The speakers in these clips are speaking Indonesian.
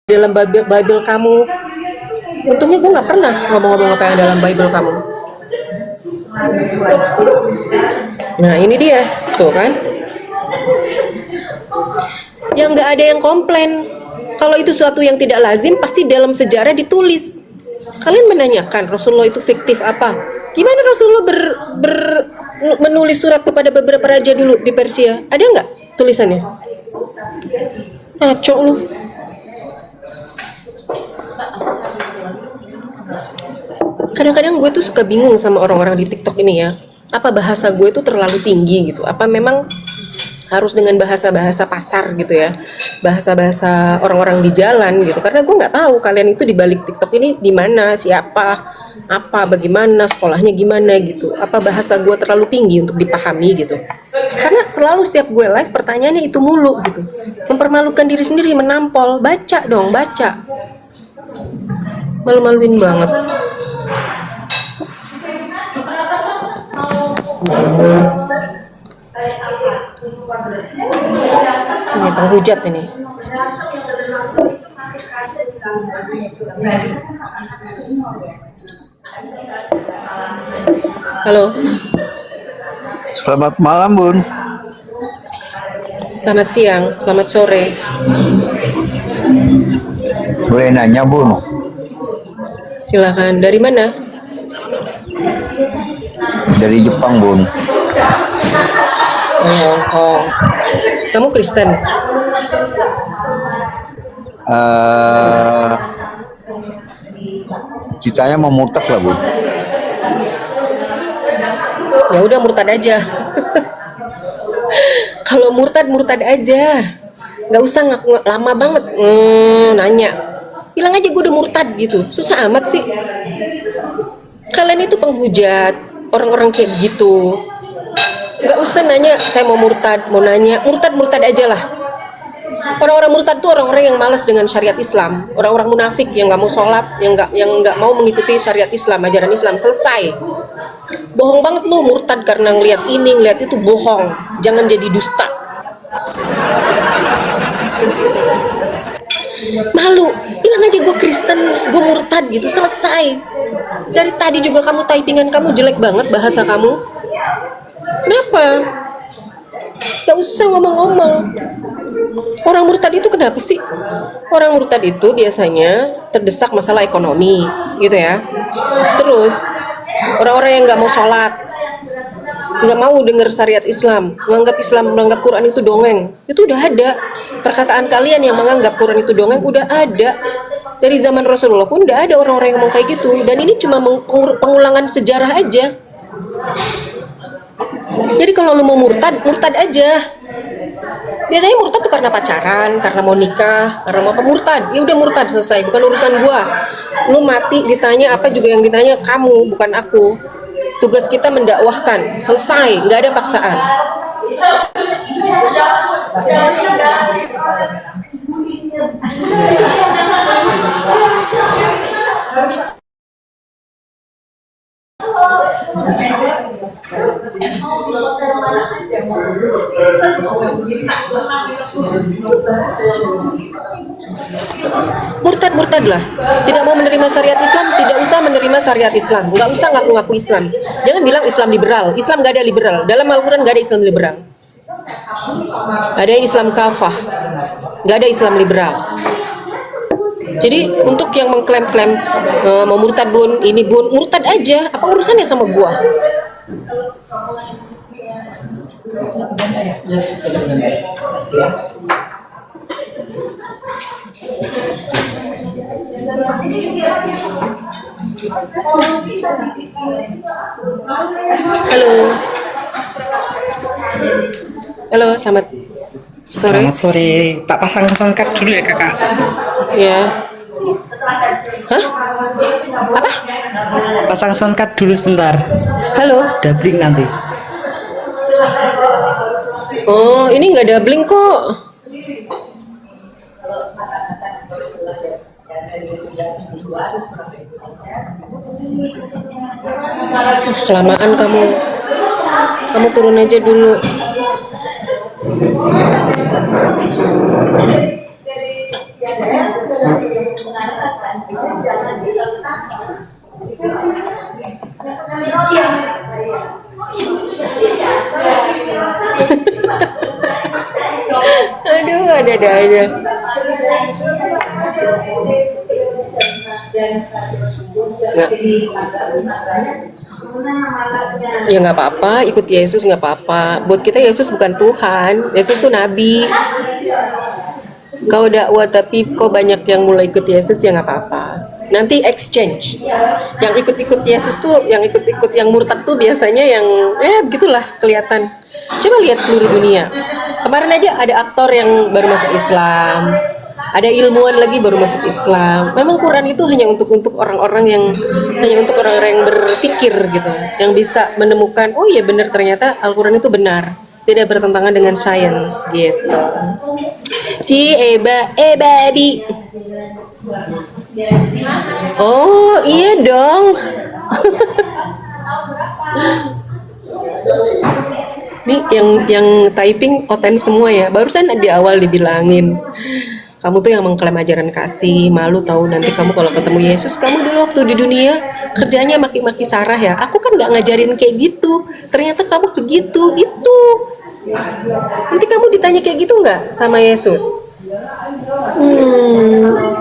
dalam Bible kamu. Untungnya gue nggak pernah ngomong-ngomong apa yang dalam Bible kamu. Nah ini dia, tuh kan. Yang nggak ada yang komplain. Kalau itu suatu yang tidak lazim, pasti dalam sejarah ditulis. Kalian menanyakan Rasulullah itu fiktif apa? Gimana Rasulullah menulis surat kepada beberapa raja dulu di Persia? Ada nggak tulisannya? Ngaco lu. Kadang-kadang gue tuh suka bingung sama orang-orang di TikTok ini ya. Apa bahasa gue tuh terlalu tinggi gitu? Apa memang harus dengan bahasa-bahasa pasar gitu ya? Bahasa-bahasa orang-orang di jalan gitu. Karena gue nggak tahu kalian itu di balik TikTok ini di mana, siapa, apa, bagaimana, sekolahnya gimana gitu. Apa bahasa gue terlalu tinggi untuk dipahami gitu? Karena selalu setiap gue live pertanyaannya itu mulu gitu. Mempermalukan diri sendiri, menampol. Baca dong, baca. Malu-maluin banget. Ini penghujat ini. Halo. Selamat malam, Bun. Selamat siang, selamat sore. Boleh nanya, Bun? Silakan. Dari mana? Dari Jepang, Bun. Oh, Hongkong. Kamu Kristen? Citanya mau murtad lah, Bun. Ya udah murtad aja. Kalau murtad aja. Nggak usah ngaku lama banget nanya. Bilang aja gue udah murtad gitu. Susah amat sih. Kalian itu penghujat, orang-orang kayak gitu. Nggak usah nanya saya mau murtad, mau nanya murtad aja lah. Orang-orang murtad tuh orang-orang yang malas dengan syariat Islam, orang-orang munafik yang nggak mau sholat, yang nggak mau mengikuti syariat Islam, ajaran Islam. Selesai. Bohong banget lu murtad karena ngelihat ini, ngelihat itu, bohong. Jangan jadi dusta. Malu, bilang aja gue Kristen, gue murtad gitu, selesai. Dari tadi juga kamu typingan kamu jelek banget bahasa kamu. Kenapa? Gak usah ngomong-ngomong. Orang murtad itu kenapa sih? Orang murtad itu biasanya terdesak masalah ekonomi gitu ya. Terus orang-orang yang gak mau sholat, nggak mau dengar syariat Islam, menganggap Quran itu dongeng, itu udah ada. Perkataan kalian yang menganggap Quran itu dongeng udah ada dari zaman Rasulullah pun udah ada orang-orang yang ngomong kayak gitu. Dan ini cuma pengulangan sejarah aja. Jadi kalau lu mau murtad aja. Biasanya murtad tuh karena pacaran, karena mau nikah, karena mau murtad. Ya udah murtad, selesai, bukan urusan gua. Lu mati ditanya apa juga yang ditanya kamu, bukan aku. Tugas kita mendakwahkan, selesai, nggak ada paksaan. Murtad lah, tidak mau menerima syariat Islam, tidak usah menerima syariat Islam, nggak usah ngaku-ngaku Islam. Jangan bilang Islam liberal, Islam nggak ada liberal. Dalam Al-Quran nggak ada Islam liberal. Ada Islam kafah, nggak ada Islam liberal. Jadi untuk yang mengklaim-klaim mau murtad bun, ini bun, murtad aja. Apa urusannya sama gua? Halo, selamat sore. Selamat sore. Tak pasang soundcard dulu ya kakak. Ya. Hah? Apa? Pasang soundcard dulu sebentar. Halo. Doubling nanti. Oh, ini nggak doubling kok. Kelamaan kamu. Kamu turun aja dulu. Aduh, ada aja. Nggak. Ya nggak apa-apa, ikut Yesus nggak apa-apa. Buat kita Yesus bukan Tuhan, Yesus tuh Nabi. Kau dakwah tapi kau banyak yang mulai ikut Yesus ya nggak apa-apa. Nanti exchange. Yang ikut-ikut Yesus tuh, yang ikut-ikut yang murtad tuh biasanya yang begitulah kelihatan. Coba lihat seluruh dunia. Kemarin aja ada aktor yang baru masuk Islam. Ada ilmuwan lagi baru masuk Islam. Memang Quran itu hanya untuk orang-orang yang berpikir gitu, yang bisa menemukan oh iya benar ternyata Al-Quran itu benar, tidak bertentangan dengan sains gitu. Di. Oh iya dong. Nih yang typing oten semua ya. Barusan di awal dibilangin kamu tuh yang mengklaim ajaran kasih, malu tahu nanti kamu kalau ketemu Yesus. Kamu dulu waktu di dunia kerjanya maki-maki Sarah ya. Aku kan nggak ngajarin kayak gitu. Ternyata kamu begitu itu. Nanti kamu ditanya kayak gitu nggak sama Yesus?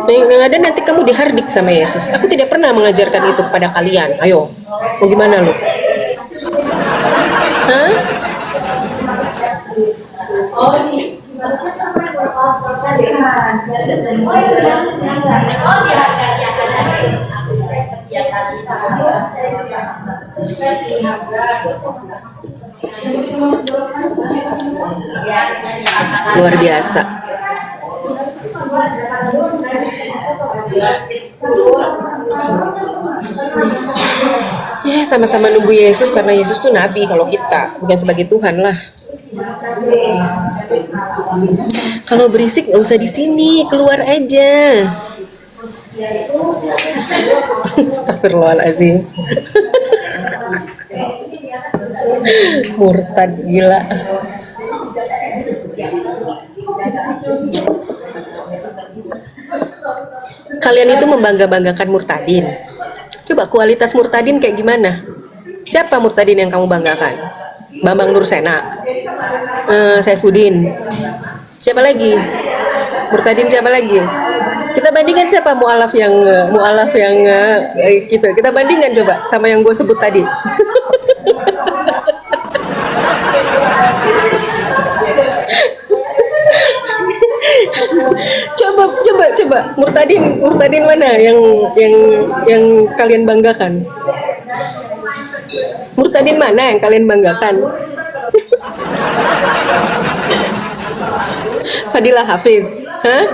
Yang ada nanti kamu dihardik sama Yesus. Aku tidak pernah mengajarkan itu kepada kalian. Ayo, mau gimana lu? Hah? Luar biasa. Ya sama-sama nunggu Yesus karena Yesus tuh nabi, kalau kita bukan sebagai Tuhan lah. Kalau berisik nggak usah di sini, keluar aja. Astagfirullahaladzim. Murtad gila. Kalian itu membangga-banggakan murtadin. Coba kualitas murtadin kayak gimana? Siapa murtadin yang kamu banggakan? Bambang Nursena, Saifuddin. Siapa lagi? Murtadin siapa lagi? Kita bandingkan siapa mualaf yang gitu. Kita bandingkan coba sama yang gue sebut tadi. coba murtadin mana yang kalian banggakan? Murtadin mana yang kalian banggakan? Fadilah Hafiz, hah?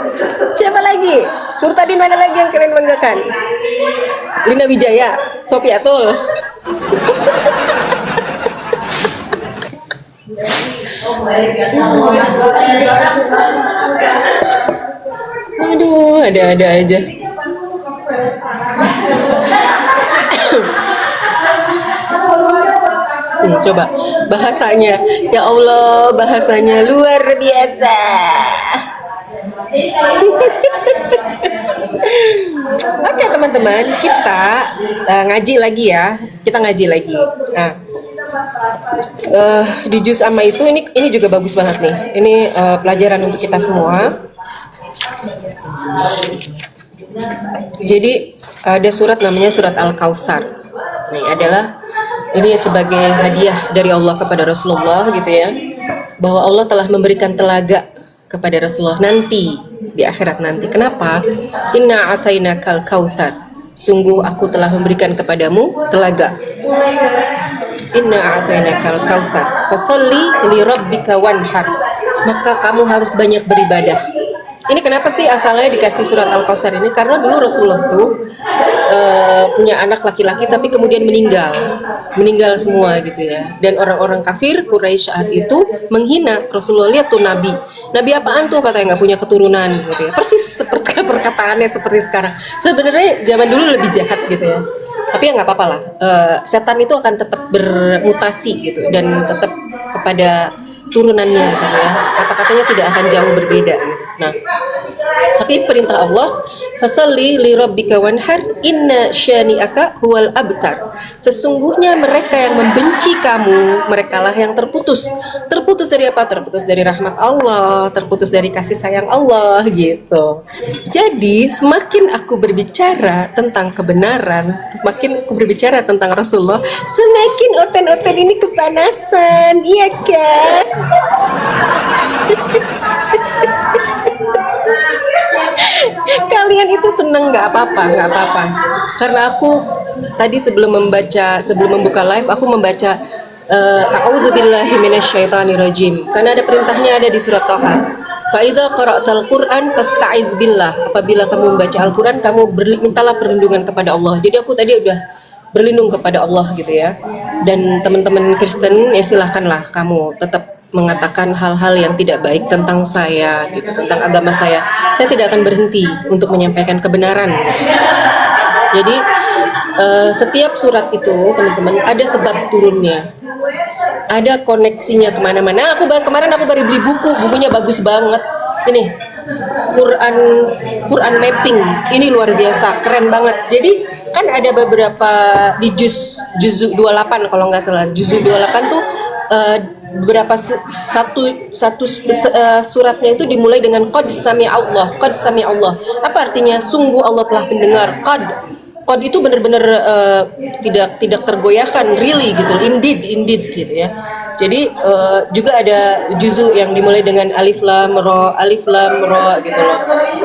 Siapa lagi? Murtadin mana lagi yang kalian banggakan? Lina Wijaya, Sofiatul. Aduh, ada aja. Coba bahasanya, ya Allah, bahasanya luar biasa. Oke teman-teman, kita ngaji lagi ya. Kita ngaji lagi. Nah, di juz amma itu ini juga bagus banget nih. Ini pelajaran untuk kita semua. Jadi ada surat namanya surat Al-Kautsar. Ini sebagai hadiah dari Allah kepada Rasulullah gitu ya, bahwa Allah telah memberikan telaga kepada Rasulullah nanti di akhirat nanti. Kenapa? Inna atainakal kautsar. Sungguh aku telah memberikan kepadamu telaga. Inna atainakal kautsar. Fasholli li rabbika wanhar. Maka kamu harus banyak beribadah. Ini kenapa sih asalnya dikasih surat Al-Kautsar ini? Karena dulu Rasulullah tuh punya anak laki-laki tapi kemudian meninggal semua gitu ya. Dan orang-orang kafir Quraisy saat itu menghina Rasulullah. Lihat tuh nabi apaan tuh, katanya nggak punya keturunan gitu ya. Persis seperti perkataannya seperti sekarang. Sebenarnya zaman dulu lebih jahat gitu ya. Tapi ya nggak apa-apa lah. Setan itu akan tetap bermutasi gitu dan tetap kepada turunannya gitu ya. Kata-katanya tidak akan jauh berbeda gitu. Nah, tapi perintah Allah Fasalli li rabbika wanhar inna syani'aka huwal abtar. Sesungguhnya mereka yang membenci kamu, merekalah yang terputus. Terputus dari apa? Terputus dari rahmat Allah, terputus dari kasih sayang Allah gitu. Jadi semakin aku berbicara tentang kebenaran, semakin aku berbicara tentang Rasulullah, semakin oten-oten ini kepanasan, iya kan? Kalian itu seneng nggak apa-apa, nggak apa-apa. Karena aku tadi sebelum membuka live, aku membaca A'udzubillahi minasyaitonirrajim. Karena ada perintahnya ada di surat Thaha. Fa'idza qara'tal Qur'an fasta'idz billah. Apabila kamu membaca Al-Qur'an, kamu mintalah perlindungan kepada Allah. Jadi aku tadi udah berlindung kepada Allah gitu ya. Dan teman-teman Kristen ya silahkanlah kamu tetap mengatakan hal-hal yang tidak baik tentang saya gitu, tentang agama saya. Saya tidak akan berhenti untuk menyampaikan kebenaran. Jadi setiap surat itu teman-teman ada sebab turunnya, ada koneksinya kemana-mana. Kemarin aku baru beli bukunya bagus banget. Ini Quran mapping, ini luar biasa, keren banget. Jadi kan ada beberapa di juz 28 kalau nggak salah, juz 28 tuh beberapa suratnya itu dimulai dengan qad sami Allah. Apa artinya? Sungguh Allah telah mendengar. Qad itu benar-benar tidak tergoyahkan, really gitu, indeed gitu ya. Jadi juga ada juzu yang dimulai dengan alif lam ra gitu loh.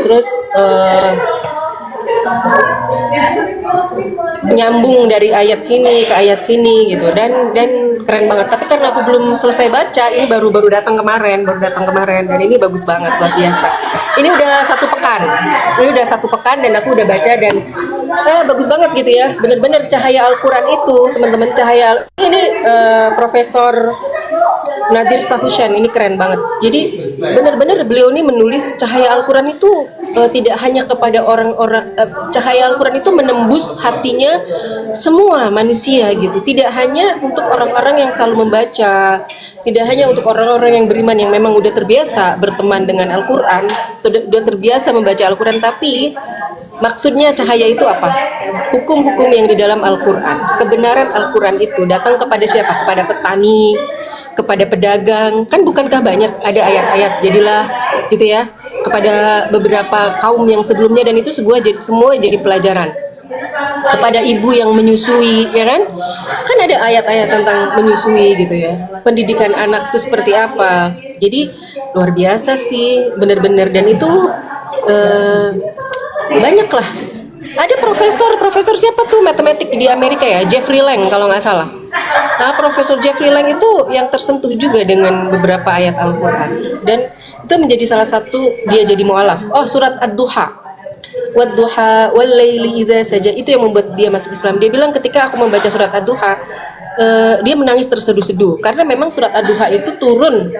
Terus nyambung dari ayat sini ke ayat sini gitu, dan keren banget. Tapi karena aku belum selesai baca, ini baru datang kemarin dan ini bagus banget, luar biasa. Ini udah satu pekan dan aku udah baca dan bagus banget gitu ya. Bener-bener cahaya Al-Quran itu teman-teman, ini Profesor Nadir Sahusyan ini keren banget. Jadi benar-benar beliau ini menulis cahaya Al-Quran itu tidak hanya kepada orang-orang, cahaya Al-Quran itu menembus hatinya semua manusia gitu. Tidak hanya untuk orang-orang yang selalu membaca, tidak hanya untuk orang-orang yang beriman yang memang udah terbiasa berteman dengan Al-Quran, udah terbiasa membaca Al-Quran, tapi maksudnya cahaya itu apa? Hukum-hukum yang di dalam Al-Quran, kebenaran Al-Quran itu datang kepada siapa? Kepada petani, kepada pedagang. Kan bukankah banyak ada ayat-ayat jadilah gitu ya, kepada beberapa kaum yang sebelumnya, dan itu semua jadi pelajaran. Kepada ibu yang menyusui, ya kan? Kan ada ayat-ayat tentang menyusui gitu ya. Pendidikan anak itu seperti apa. Jadi luar biasa sih, benar-benar. Dan itu banyak lah. Ada profesor siapa tuh matematik di Amerika ya, Jeffrey Lang kalau nggak salah. Nah, Profesor Jeffrey Lang itu yang tersentuh juga dengan beberapa ayat Al-Quran, dan itu menjadi salah satu dia jadi mu'alaf. Surat Ad-Duha, Wad-duha wal-laili idza saja, itu yang membuat dia masuk Islam. Dia bilang ketika aku membaca surat Ad-Duha, dia menangis terseduh-seduh karena memang surat Ad-Duha itu turun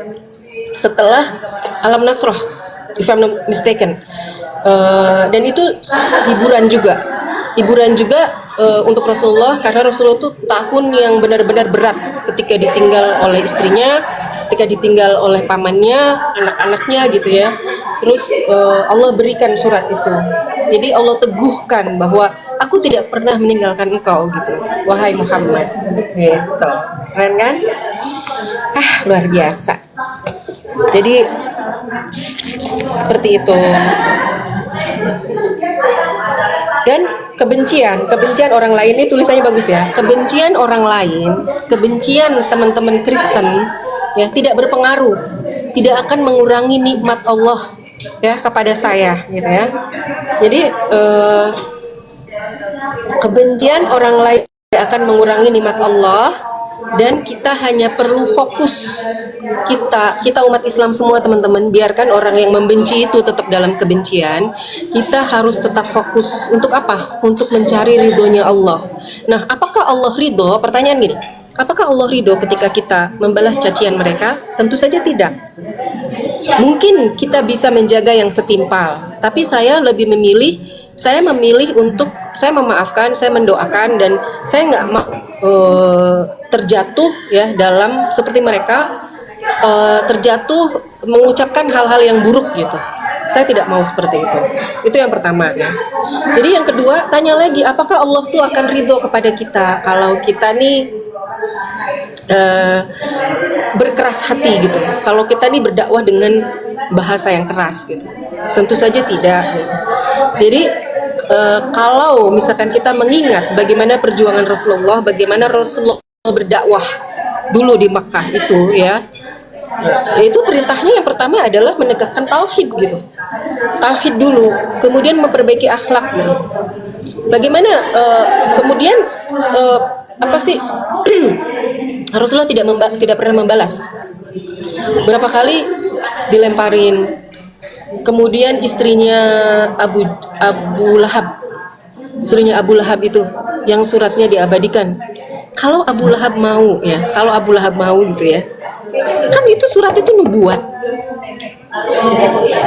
setelah Alam Nasrah, if I'm not mistaken. Dan itu hiburan juga untuk Rasulullah, karena Rasulullah itu tahun yang benar-benar berat ketika ditinggal oleh istrinya, ketika ditinggal oleh pamannya, anak-anaknya gitu ya. Terus Allah berikan surat itu. Jadi Allah teguhkan bahwa aku tidak pernah meninggalkan engkau gitu, wahai Muhammad gitu. Keren kan? Luar biasa. Jadi seperti itu. Dan kebencian orang lain, ini tulisannya bagus ya. Kebencian orang lain, kebencian teman-teman Kristen ya, tidak berpengaruh, tidak akan mengurangi nikmat Allah ya kepada saya gitu ya. Jadi kebencian orang lain tidak akan mengurangi nikmat Allah, dan kita hanya perlu fokus, kita umat Islam semua teman-teman, biarkan orang yang membenci itu tetap dalam kebencian, kita harus tetap fokus untuk apa? Untuk mencari ridhonya Allah. Nah, apakah Allah ridho? Pertanyaan gini, apakah Allah ridho ketika kita membalas cacian mereka? Tentu saja tidak. Mungkin kita bisa menjaga yang setimpal, tapi saya memilih untuk saya memaafkan, saya mendoakan, dan saya nggak mau terjatuh ya dalam seperti mereka, terjatuh mengucapkan hal-hal yang buruk gitu. Saya tidak mau seperti itu. Itu yang pertama ya. Jadi yang kedua, tanya lagi, apakah Allah tuh akan ridho kepada kita kalau kita nih berkeras hati gitu. Kalau kita nih berdakwah dengan bahasa yang keras gitu. Tentu saja tidak. Gitu. Jadi kalau misalkan kita mengingat bagaimana perjuangan Rasulullah, bagaimana Rasulullah berdakwah dulu di Mekah itu ya. Itu perintahnya yang pertama adalah menegakkan tauhid gitu. Tauhid dulu, kemudian memperbaiki akhlak gitu. Bagaimana kemudian apa sih Rasulullah tidak pernah membalas. Berapa kali dilemparin. Kemudian istrinya Abu Lahab. Istrinya Abu Lahab itu yang suratnya diabadikan. Kalau Abu Lahab mau ya, kalau Abu Lahab mau gitu ya. Kan itu surat itu nubuat.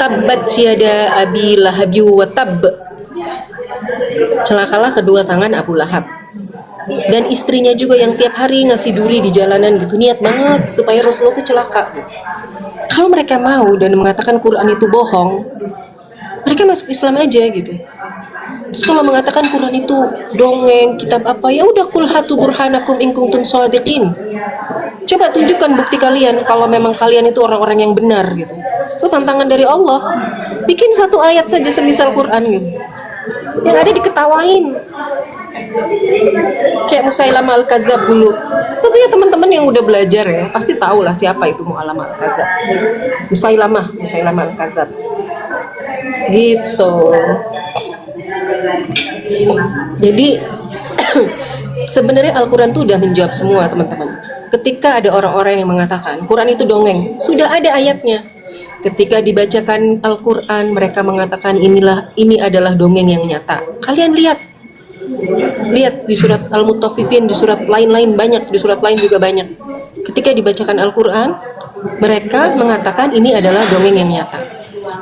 Tabbat yada Abi Lahab wa tab. Celakalah kedua tangan Abu Lahab. Dan istrinya juga yang tiap hari ngasih duri di jalanan gitu, niat banget supaya Rasulullah itu celaka. Kalau mereka mau dan mengatakan Quran itu bohong, mereka masuk Islam aja gitu. Terus kalau mengatakan Quran itu dongeng, kitab apa, ya udah kul hatu burhanakum in kuntum shadiqin. Coba tunjukkan bukti kalian kalau memang kalian itu orang-orang yang benar gitu. Itu tantangan dari Allah. Bikin satu ayat saja semisal Quran gitu. Yang ada diketawain. Kayak Musailamah Al-Kadzab dulu. Tentunya teman-teman yang udah belajar ya pasti tahu lah siapa itu Musailamah Al-Kadzab. Musailamah Al-Kadzab. Gitu. Jadi sebenarnya Al-Quran itu udah menjawab semua teman-teman. Ketika ada orang-orang yang mengatakan Quran itu dongeng, sudah ada ayatnya. Ketika dibacakan Al-Quran, mereka mengatakan ini adalah dongeng yang nyata. Kalian lihat di surat Al-Mutaffifin, di surat lain-lain banyak, di surat lain juga banyak. Ketika dibacakan Al-Quran, mereka mengatakan ini adalah dongeng yang nyata.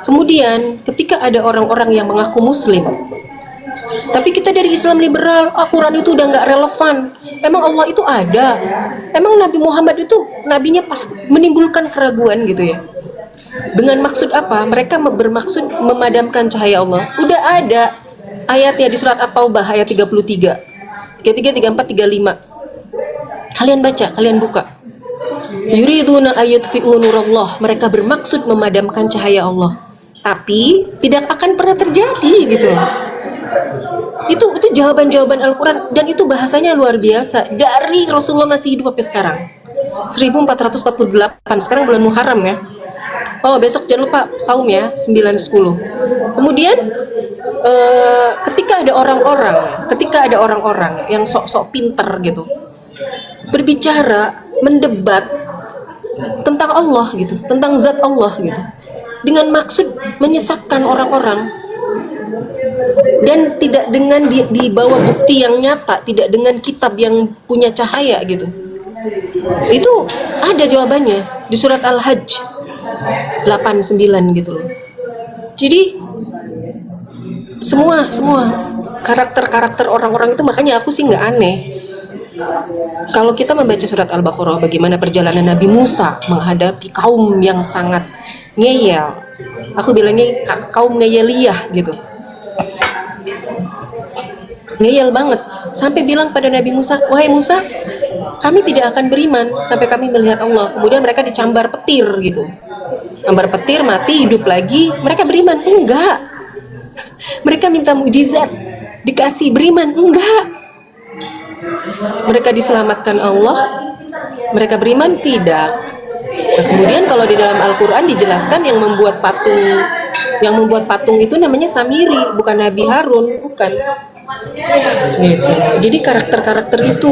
Kemudian ketika ada orang-orang yang mengaku Muslim, tapi kita dari Islam liberal, Al-Quran itu udah nggak relevan. Emang Allah itu ada? Emang Nabi Muhammad itu nabinya pasti menimbulkan keraguan gitu ya? Dengan maksud apa? Mereka bermaksud memadamkan cahaya Allah. Udah ada ayatnya di surat At-Taubah ayat 33, 34, 35. Kalian baca, kalian buka. Yuriduna ayatfi'u nurallah. Mereka bermaksud memadamkan cahaya Allah. Tapi tidak akan pernah terjadi gitu loh. Itu jawaban-jawaban Al-Quran, dan itu bahasanya luar biasa dari Rasulullah masih hidup sampai sekarang 1448. Sekarang bulan Muharram ya. Oh, besok jangan lupa saum ya, 9-10. Kemudian ketika ada orang-orang yang sok-sok pinter gitu berbicara, mendebat tentang Allah gitu, tentang zat Allah gitu, dengan maksud menyesatkan orang-orang, dan tidak dengan dibawa bukti yang nyata, tidak dengan kitab yang punya cahaya gitu. Itu ada jawabannya di surat Al-Hajj 89 gitu loh. Jadi semua karakter orang-orang itu, makanya aku sih nggak aneh kalau kita membaca surat Al-Baqarah, bagaimana perjalanan Nabi Musa menghadapi kaum yang sangat ngeyel. Aku bilangnya kaum ngeyeliyah gitu. Ngeyel banget, sampai bilang pada Nabi Musa, wahai Musa, kami tidak akan beriman sampai kami melihat Allah. Kemudian mereka dicambar petir gitu, cambar petir, mati, hidup lagi, mereka beriman? Enggak. Mereka minta mukjizat, dikasih, beriman? Enggak. Mereka diselamatkan Allah, mereka beriman? Tidak. Nah, kemudian kalau di dalam Al-Quran dijelaskan yang membuat patung itu namanya Samiri, bukan Nabi Harun, bukan. Gitu. Jadi karakter-karakter itu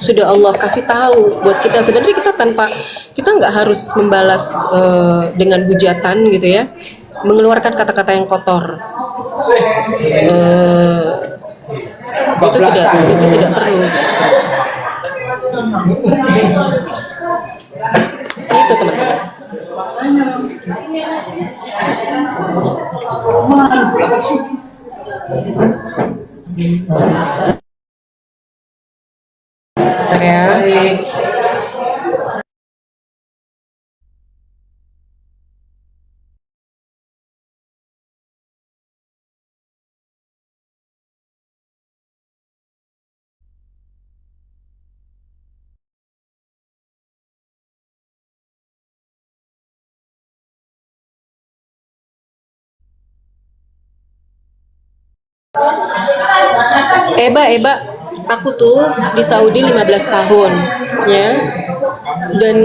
sudah Allah kasih tahu buat kita. Sebenarnya kita nggak harus membalas dengan hujatan gitu ya, mengeluarkan kata-kata yang kotor. Itu tidak perlu. Itu teman-teman. Bentar ya. Eba, aku tuh di Saudi 15 tahun, ya. Dan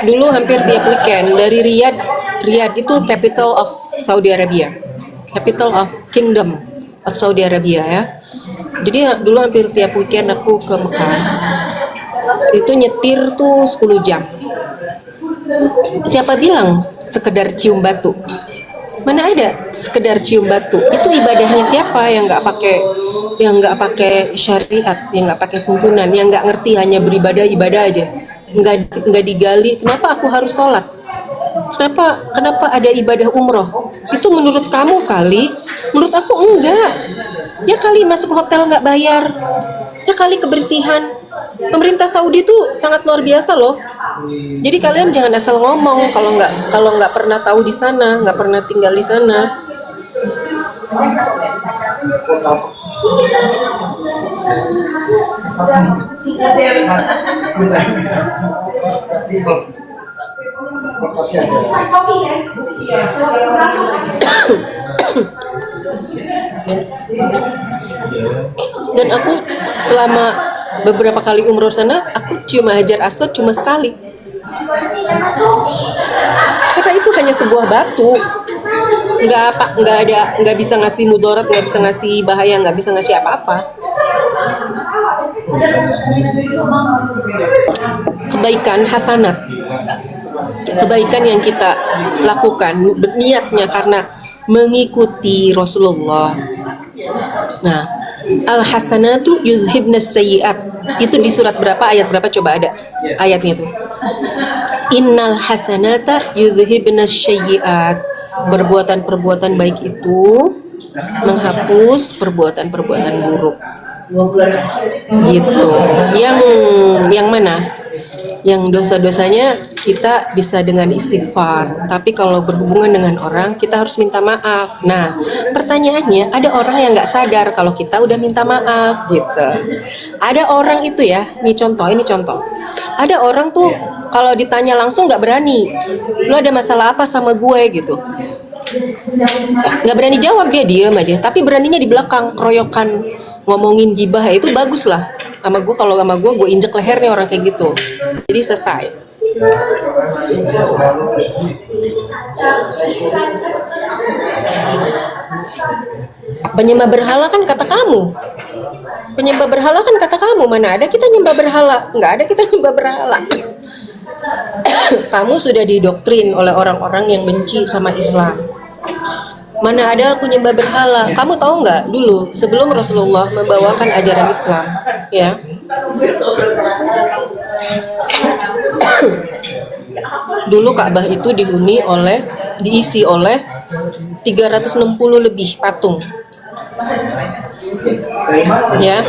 dulu hampir tiap weekend dari Riyadh itu capital of Saudi Arabia, capital of Kingdom of Saudi Arabia ya. Jadi dulu hampir tiap weekend aku ke Mekah. Itu nyetir tuh 10 jam. Siapa bilang sekedar cium batu? Mana ada sekedar cium batu? Itu ibadahnya siapa yang nggak pakai syariat, yang nggak pakai tuntunan, yang nggak ngerti hanya beribadah ibadah aja, nggak digali. Kenapa aku harus sholat? Kenapa ada ibadah umroh? Itu menurut kamu kali, menurut aku enggak. Ya kali masuk hotel nggak bayar, ya kali kebersihan. Pemerintah Saudi tuh sangat luar biasa loh. Jadi kalian jangan asal ngomong kalau nggak pernah tahu di sana, nggak pernah tinggal di sana. Dan aku selama beberapa kali umroh sana, aku cium Hajar Aswad cuma sekali. Karena itu hanya sebuah batu, nggak bisa ngasih mudarat, nggak bisa ngasih bahaya, nggak bisa ngasih apa-apa. Kebaikan hasanat, kebaikan yang kita lakukan niatnya karena mengikuti Rasulullah. Nah, al-hasanatu yudhibnas sayyi'at. Itu di surat berapa, ayat berapa, coba ada ayatnya tuh. Innal hasanata yudhibnas sayyi'at. Perbuatan-perbuatan baik itu menghapus perbuatan-perbuatan buruk. Gitu. Yang mana? Yang dosa-dosanya kita bisa dengan istighfar, tapi kalau berhubungan dengan orang kita harus minta maaf. Nah, pertanyaannya, ada orang yang nggak sadar kalau kita udah minta maaf gitu. Ada orang itu ya, ini contoh. Ada orang tuh kalau ditanya langsung nggak berani. Lu ada masalah apa sama gue gitu? Nggak berani jawab, dia diem aja. Tapi beraninya di belakang, keroyokan, ngomongin gibah, itu bagus lah. Kalau sama gue injek lehernya orang kayak gitu. Jadi selesai. Penyembah berhala kan kata kamu. Mana ada kita nyembah berhala? Nggak ada kita nyembah berhala. Kamu sudah didoktrin oleh orang-orang yang benci sama Islam. Mana ada aku nyembah berhala? Kamu tahu nggak dulu sebelum Rasulullah membawakan ajaran Islam, ya? Dulu Ka'bah itu diisi oleh 360 lebih patung. Ya.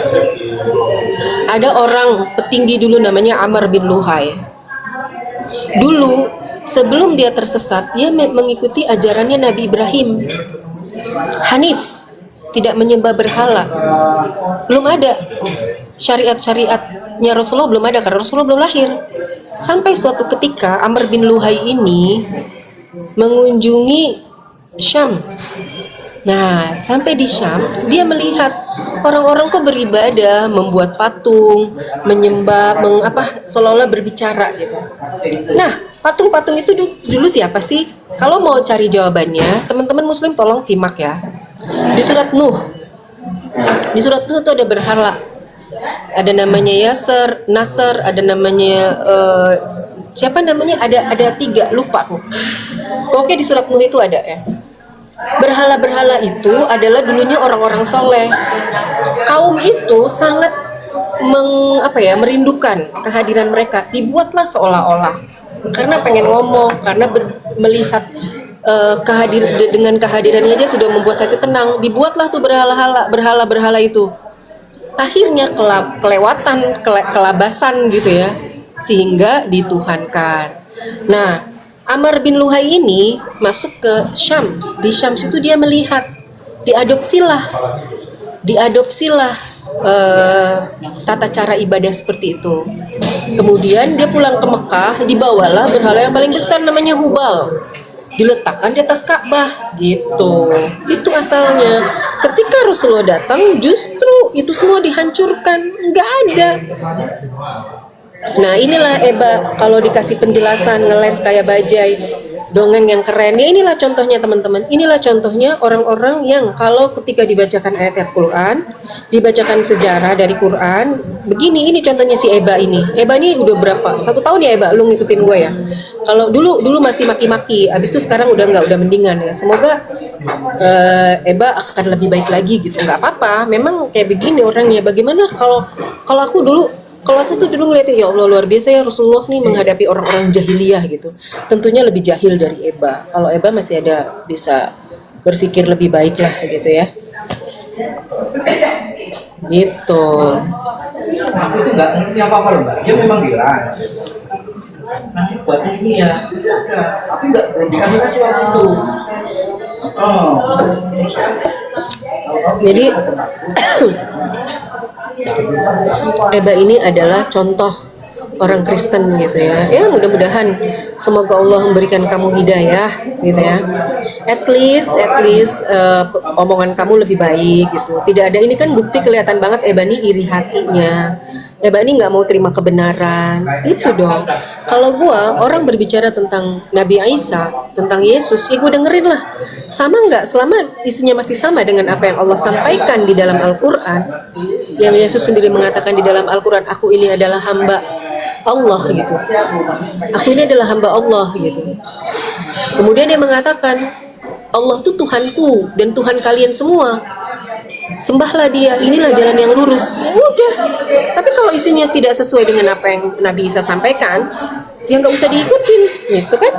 Ada orang petinggi dulu namanya Amr bin Luhai. Dulu sebelum dia tersesat, dia mengikuti ajarannya Nabi Ibrahim. Hanif, tidak menyembah berhala. Belum ada syariat-syariatnya Rasulullah, belum ada karena Rasulullah belum lahir. Sampai suatu ketika Amr bin Luhai ini mengunjungi Syam. Nah, sampai di Syam, dia melihat orang-orang kok beribadah, membuat patung, menyembah, seolah-olah berbicara gitu. Nah, patung-patung itu dulu siapa sih? Kalau mau cari jawabannya, teman-teman Muslim tolong simak ya. Di surat Nuh itu ada berhala. Ada namanya Yasser, Nasser, ada namanya siapa namanya? Ada 3, lupa aku. Oke, di surat Nuh itu ada ya. Berhala-berhala itu adalah dulunya orang-orang soleh. Kaum itu sangat merindukan kehadiran mereka. Dibuatlah seolah-olah karena pengen ngomong, karena melihat dengan kehadirannya dia sudah membuat hati tenang. Dibuatlah tuh berhala-berhala itu. Akhirnya kelabasan gitu ya, sehingga dituhankan. Nah, Amr bin Luhai ini masuk ke Syams. Di Syams itu dia melihat, diadopsilah tata cara ibadah seperti itu. Kemudian dia pulang ke Mekah, dibawalah berhala yang paling besar namanya Hubal, diletakkan di atas Ka'bah gitu. Itu asalnya. Ketika Rasulullah datang, justru itu semua dihancurkan, nggak ada. Nah inilah Eba kalau dikasih penjelasan ngeles kayak bajai, dongeng yang keren. Ya inilah contohnya teman-teman. Inilah contohnya orang-orang yang kalau ketika dibacakan ayat-ayat Quran, dibacakan sejarah dari Quran, begini. Ini contohnya si Eba ini. Eba ini udah berapa? 1 tahun ya Eba, lu ngikutin gue ya. Kalau dulu masih maki-maki, abis itu sekarang udah nggak, udah mendingan ya. Semoga Eba akan lebih baik lagi gitu. Nggak apa-apa. Memang kayak begini orangnya. Bagaimana kalau aku dulu. Kalau aku tuh dulu ngeliatnya, ya Allah luar biasa ya Rasulullah nih menghadapi orang-orang jahiliyah gitu. Tentunya lebih jahil dari Eba. Kalau Eba masih ada bisa berpikir lebih baik lah gitu ya. Gitu. Aku tuh nggak ngerti apa-apa loh Mbak. Dia memang bilang nanti buatnya ini ya, udah. Tapi belum dikasih waktu itu. Oh, Jadi Eba ini adalah contoh orang Kristen gitu ya. Ya mudah-mudahan semoga Allah memberikan kamu hidayah gitu ya. At least omongan kamu lebih baik gitu. Tidak ada, ini kan bukti kelihatan banget Eba ini iri hatinya. Eba ini nggak mau terima kebenaran. Itu dong. Kalau gua orang berbicara tentang Nabi Isa, tentang Yesus, ya gua dengerin lah. Sama nggak? Selama isinya masih sama dengan apa yang Allah sampaikan di dalam Al-Quran, yang Yesus sendiri mengatakan di dalam Al-Quran, aku ini adalah hamba Allah gitu. Aku ini adalah hamba Allah gitu. Kemudian dia mengatakan, Allah itu Tuhanku dan Tuhan kalian semua. Sembahlah dia, inilah jalan yang lurus. Ya udah. Tapi kalau isinya tidak sesuai dengan apa yang Nabi Isa sampaikan, ya nggak usah diikutin, gitu kan?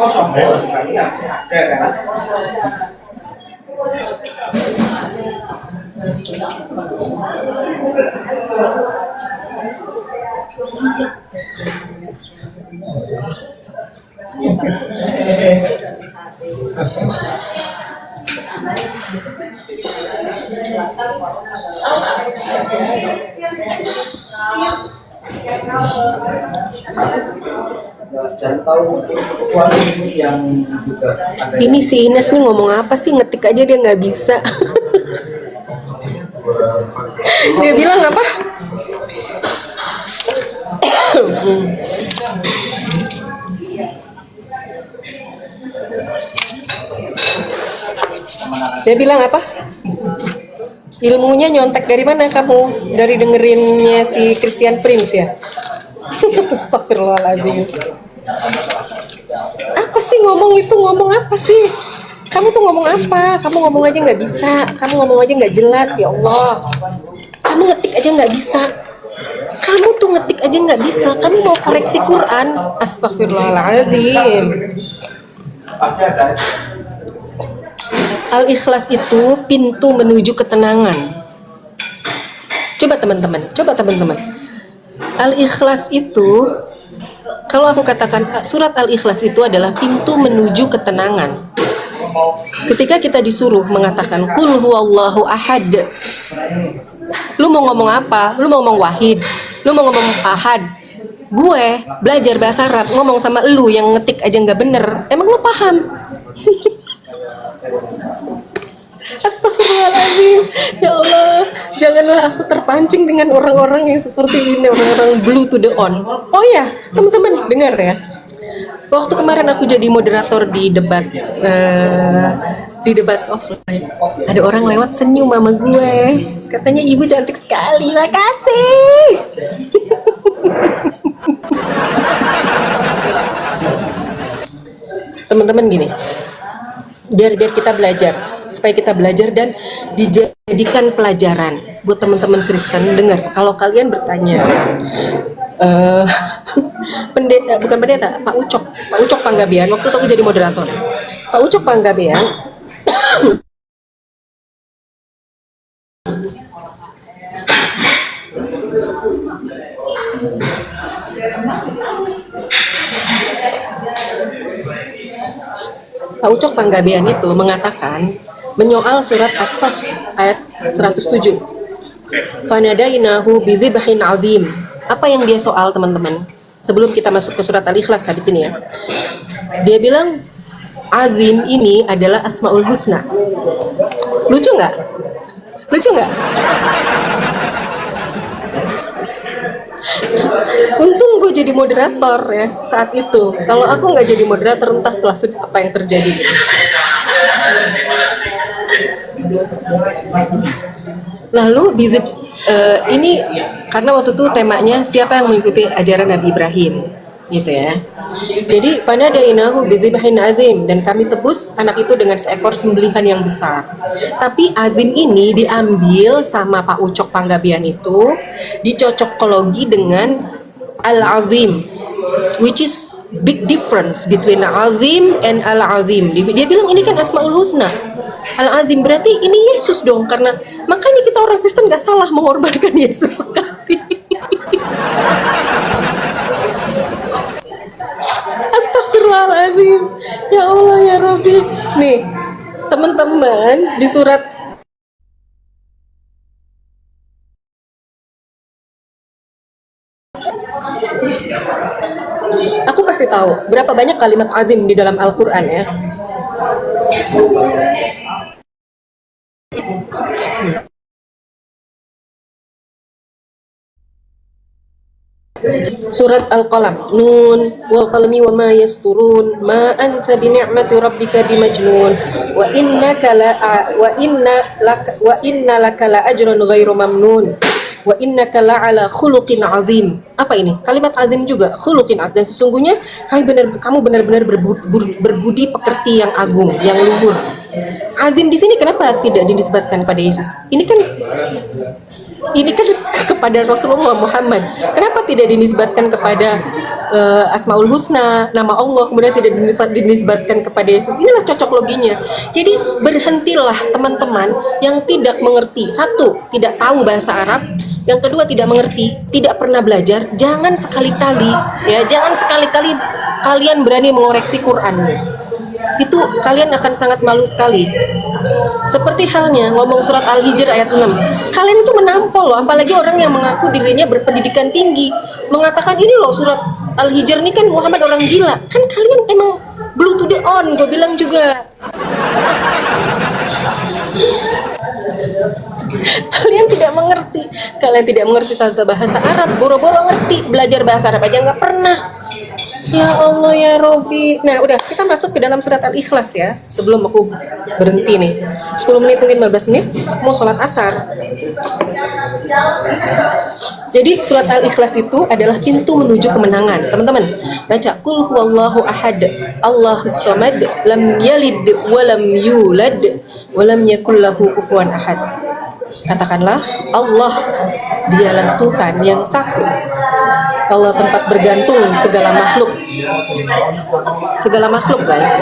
kosong ya, ada kan? Jangan tahu sesuatu yang juga ada. Ini si Ines nih ngomong apa sih? Ngetik aja dia nggak bisa. Dia bilang apa? Dia bilang apa? Ilmunya nyontek dari mana kamu? Dari dengerinnya si Christian Prince ya? Astagfirullahaladzim. Apa sih ngomong itu? Ngomong apa sih? Kamu tuh ngomong apa? Kamu ngomong aja nggak bisa. Kamu ngomong aja nggak jelas, ya Allah. Kamu ngetik aja nggak bisa. Kamu tuh ngetik aja nggak bisa. Kamu mau koleksi Quran? Astagfirullahaladzim. Al-Ikhlas itu pintu menuju ketenangan. Coba teman-teman. Al-Ikhlas itu, kalau aku katakan surat Al-Ikhlas itu adalah pintu menuju ketenangan. Ketika kita disuruh mengatakan Qul huwallahu ahad, lu mau ngomong apa? Lu mau ngomong wahid, lu mau ngomong ahad. Gue belajar bahasa Arab ngomong sama lu yang ngetik aja nggak bener, emang lu paham? Astagfirullahaladzim. Ya Allah, janganlah aku terpancing dengan orang-orang yang seperti ini, orang-orang blue to the on. Oh ya, teman-teman dengar ya. Waktu kemarin aku jadi moderator di debat offline, ada orang lewat senyum sama gue, katanya ibu cantik sekali, makasih. Teman-teman gini, biar kita belajar, supaya kita belajar dan dijadikan pelajaran buat teman-teman Kristen. Dengar, kalau kalian bertanya bukan pendeta, Pak Ucok Panggabean, waktu itu aku jadi moderator. Pak Ucok Panggabean Pak Ucok Panggabean itu mengatakan menyoal surat As-Saff ayat 107. Fanadainahu bidzibhin azim. Apa yang dia soal, teman-teman? Sebelum kita masuk ke surat Al-Ikhlas habis ini ya. Dia bilang azim ini adalah Asmaul Husna. Lucu nggak? Lucu nggak? Untung gue jadi moderator ya saat itu. Kalau aku nggak jadi moderator, entah selanjutnya apa yang terjadi. Lalu ini karena waktu itu temanya siapa yang mengikuti ajaran Nabi Ibrahim, gitu ya. Jadi fanadainahu bidzibhin azim, dan kami tebus anak itu dengan seekor sembelihan yang besar. Tapi azim ini diambil sama Pak Ucok Panggabean itu, dicocokologi dengan al-azim, which is big difference between azim and al-azim. Dia bilang ini kan Asmaul Husna. Al-azim berarti ini Yesus dong, karena makanya kita orang Kristen gak salah mengorbankan Yesus sekali. Astagfirullahaladzim. Ya Allah ya Rabbi. Nih teman-teman, di surat aku kasih tahu berapa banyak kalimat azim di dalam Al-Quran ya. Surat Al-Qalam, Nun wal qalami wa ma yasturun ma anta bi ni'mati rabbika bimajnun wa inna laka la ajran ghairu mamnun wa innaka la ala khuluqin azim. Apa ini? Kalimat azim juga, khuluqin azim. Dan sesungguhnya kamu benar-benar berbudi pekerti yang agung, yang luhur. Azim di sini kenapa tidak dinisbatkan pada Yesus? Ini kan kepada Rasulullah Muhammad. Kenapa tidak dinisbatkan kepada Asmaul Husna, nama Allah, kemudian tidak dinisbatkan kepada Yesus? Inilah cocok loginya. Jadi berhentilah teman-teman yang tidak mengerti. Satu, tidak tahu bahasa Arab. Yang kedua, tidak mengerti, tidak pernah belajar. Jangan sekali-kali kalian berani mengoreksi Quran. Itu kalian akan sangat malu sekali. Seperti halnya ngomong surat Al-Hijr ayat 6. Kalian itu menampol loh, apalagi orang yang mengaku dirinya berpendidikan tinggi, mengatakan ini loh surat Al-Hijr ini kan Muhammad orang gila. Kan kalian emang blue to the on, gue bilang juga. Kalian tidak mengerti tata bahasa Arab, boro-boro ngerti, belajar bahasa Arab aja nggak pernah. Ya Allah ya Robbi. Nah udah, kita masuk ke dalam surat Al-Ikhlas ya. Sebelum aku berhenti nih 10 menit mungkin 15 menit mau sholat asar. Jadi surat Al-Ikhlas itu adalah pintu menuju kemenangan. Teman-teman baca Qul huwallahu ahad Allahus samad lam yalid walam yulad walam yakul lahu kufuwan ahad. Katakanlah Allah dialah Tuhan yang satu. Allah tempat bergantung segala makhluk. Segala makhluk guys.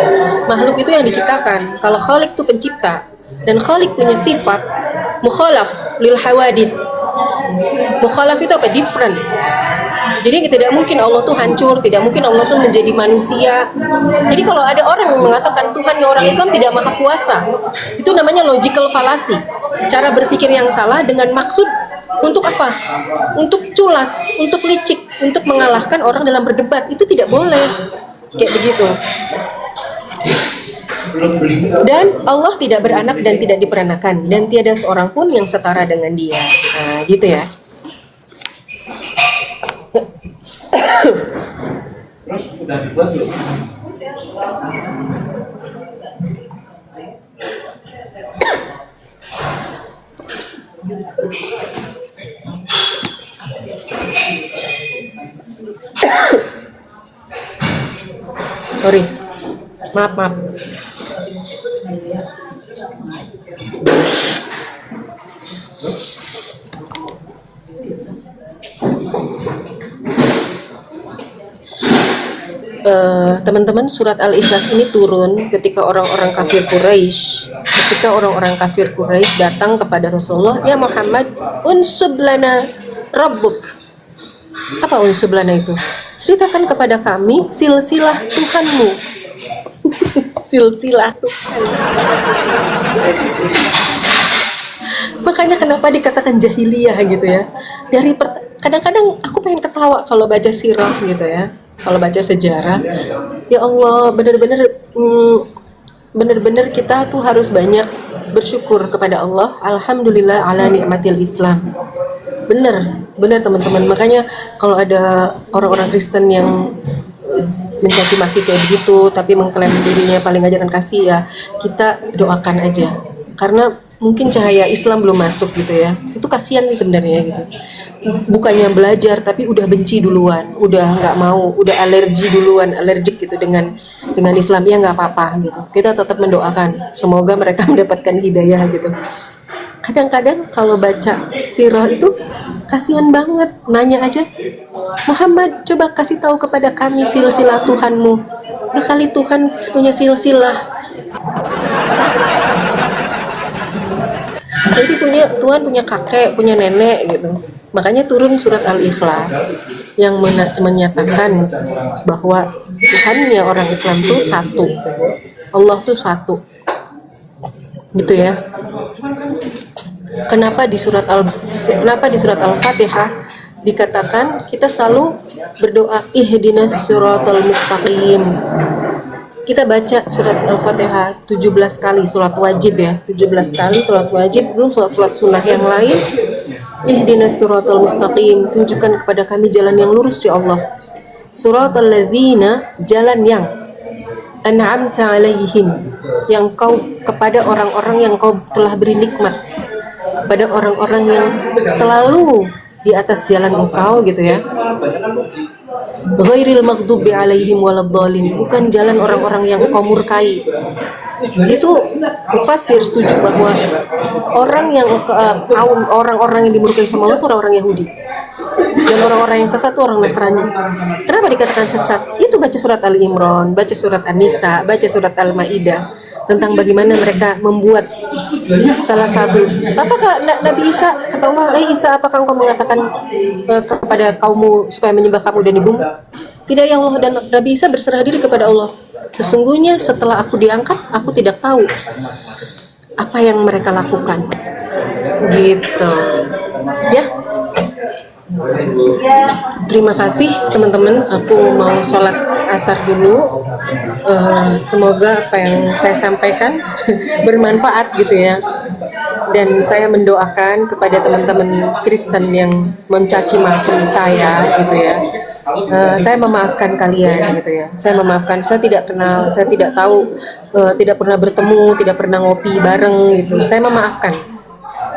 Makhluk itu yang diciptakan. Kalau Khalik itu pencipta. Dan Khalik punya sifat mukhalaf lil hawadith. Mukhalaf itu apa? Different. Jadi tidak mungkin Allah tuh hancur, tidak mungkin Allah tuh menjadi manusia. Jadi kalau ada orang yang mengatakan Tuhannya orang Islam tidak maha kuasa, itu namanya logical fallacy. Cara berpikir yang salah dengan maksud untuk apa? Untuk culas, untuk licik, untuk mengalahkan orang dalam berdebat. Itu tidak boleh. Kayak begitu. Dan Allah tidak beranak dan tidak diperanakan, dan tiada seorang pun yang setara dengan Dia. Nah, gitu ya. Terus udah dibuat belum? Sorry, maaf. Teman-teman, surat Al-Ikhlas ini turun ketika orang-orang kafir Quraisy datang kepada Rasulullah, ya Muhammad, unsub lana rabbuk. Apa unsub lana itu? Ceritakan kepada kami silsilah Tuhanmu. silsilah tuh. Makanya kenapa dikatakan jahiliyah gitu ya. Kadang-kadang aku pengen ketawa kalau baca sirah gitu ya. Kalau baca sejarah, ya Allah, benar-benar kita tuh harus banyak bersyukur kepada Allah. Alhamdulillah ala nikmatil Islam. Benar teman-teman. Makanya kalau ada orang-orang Kristen yang mencaci maki kayak begitu tapi mengklaim dirinya paling ajaran kasih, ya kita doakan aja, karena mungkin cahaya Islam belum masuk gitu ya. Itu kasihan sih sebenarnya gitu, bukannya belajar tapi udah benci duluan, udah nggak mau, udah alergik gitu dengan Islam. Ya nggak apa-apa gitu, kita tetap mendoakan semoga mereka mendapatkan hidayah gitu. Kadang-kadang kalau baca sirah itu kasihan banget, nanya aja, Muhammad coba kasih tahu kepada kami silsilah Tuhanmu. Ya kali Tuhan punya silsilah. Jadi Tuhan punya kakek, punya nenek gitu. Makanya turun surat Al-Ikhlas yang menyatakan bahwa Tuhannya orang Islam tuh satu, Allah tuh satu, gitu ya. Kenapa di surat Al-Fatihah dikatakan kita selalu berdoa ihdinas siratal mustaqim. Kita baca surat Al-Fatihah 17 kali, sholat wajib ya, 17 kali sholat wajib, belum sholat sunnah yang lain. Ihdinas siratal mustaqim, tunjukkan kepada kami jalan yang lurus ya Allah. Siratal ladzina, jalan yang an'amta alaihim, yang kau kepada orang-orang yang kau telah beri nikmat, kepada orang-orang yang selalu di atas jalan engkau gitu ya. Ghairil maghdubi alaihim waladhdallin, bukan jalan orang-orang yang engkau murkai. Itu mufassir setuju bahwa orang-orang yang dimurkai sama Allah itu orang-orang Yahudi, dan orang-orang yang sesat itu orang Nasrani. Kenapa dikatakan sesat? Itu baca surat Ali Imran, baca surat An-Nisa, baca surat Al-Maidah, tentang bagaimana mereka membuat salah satu, apakah Nabi Isa, kata Allah, Isa, apakah engkau mengatakan kepada kaummu supaya menyembah kamu dan ibumu? Tidak ya Allah. Dan Nabi Isa berserah diri kepada Allah, sesungguhnya setelah aku diangkat, aku tidak tahu apa yang mereka lakukan, gitu ya. Terima kasih teman-teman, aku mau sholat asar dulu. Semoga apa yang saya sampaikan bermanfaat gitu ya. Dan saya mendoakan kepada teman-teman Kristen yang mencaci maki saya gitu ya. Saya memaafkan kalian gitu ya. Saya memaafkan, saya tidak kenal, saya tidak tahu, tidak pernah bertemu, tidak pernah ngopi bareng gitu. Saya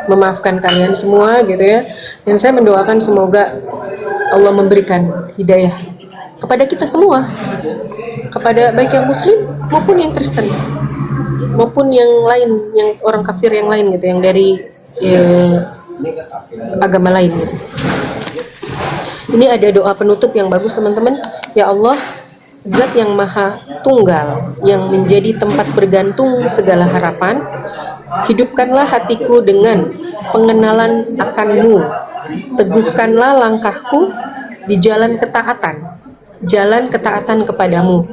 memaafkan kalian semua gitu ya. Dan saya mendoakan semoga Allah memberikan hidayah kepada kita semua, kepada baik yang Muslim maupun yang Kristen maupun yang lain, yang orang kafir yang lain gitu, yang dari agama lain gitu. Ini ada doa penutup yang bagus teman-teman. Ya Allah, Zat yang Maha Tunggal, yang menjadi tempat bergantung segala harapan, hidupkanlah hatiku dengan pengenalan akan-Mu, teguhkanlah langkahku di jalan ketaatan kepadamu,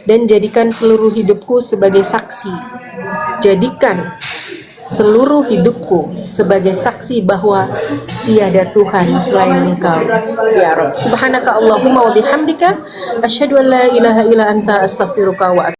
dan jadikan seluruh hidupku sebagai saksi. Jadikan seluruh hidupku sebagai saksi bahwa tiada Tuhan selain Engkau. Ya Rabb, subhanaka Allahumma wa bihamdika, asyhadu an la ilaha illa anta, astaghfiruka wa